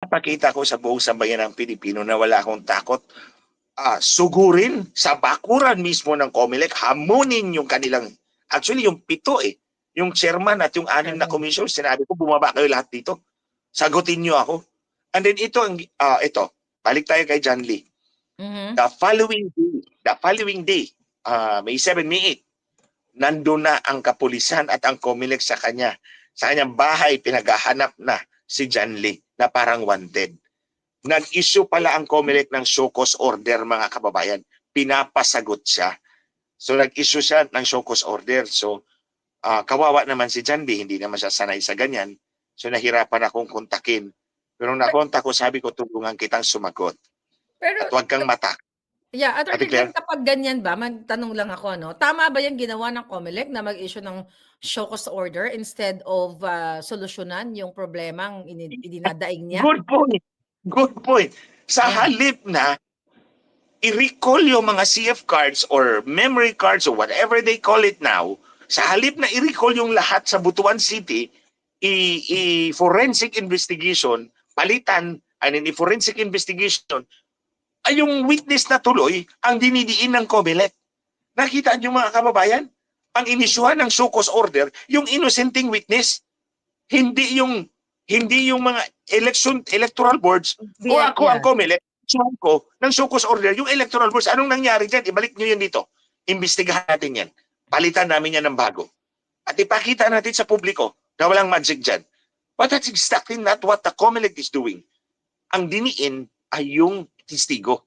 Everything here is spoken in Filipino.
ipapakita ko sa buong sambayan ng Pilipino na wala akong takot. Sugurin sa bakuran mismo ng COMELEC, hamunin yung kanilang, actually yung 7 yung chairman at yung 6 na commission, sinabi ko bumaba kayo lahat dito. Sagutin niyo ako. And then ito, balik tayo kay John Lee. The following day, May 7, May 8, nandun na ang kapulisan at ang COMELEC sa kanyang bahay, pinaghahanap na si John Lee na parang wanted. Nag-issue pala ang COMELEC ng show cause order, mga kababayan. Pinapasagot siya. So nag-issue siya ng show cause order. So kawawa naman si John Lee, hindi naman siya sanay sa ganyan. So nahirapan akong kontakin. Pero nakontak ko, sabi ko, tulungan kitang sumagot. Pero, at huwag kang matak. Yeah, Attorney Glenn, kapag ganyan ba, magtanong lang ako, no? Tama ba yung ginawa ng COMELEC na mag-issue ng show cause order instead of solusyonan yung problemang idinadaig niya? Good point. Good point. Sa halip na i-recall yung mga CF cards or memory cards or whatever they call it now, sa halip na i-recall yung lahat sa Butuan City, i-forensic investigation, palitan, i-forensic investigation, ay yung witness na tuloy ang dinidiin ng COMELEC. Nakita niyo mga kababayan? Ang inisyuhan ng show cause order, yung innocenting witness, hindi yung mga electoral boards o ako ang COMELEC, inisyuhan ko ng show cause order, yung electoral boards. Anong nangyari dyan? Ibalik niyo yan dito. Imbestigahan natin yan. Palitan namin yan ng bago. At ipakita natin sa publiko na walang magic dyan. But that's exactly not what the COMELEC is doing. Ang diniin ay yung testigo.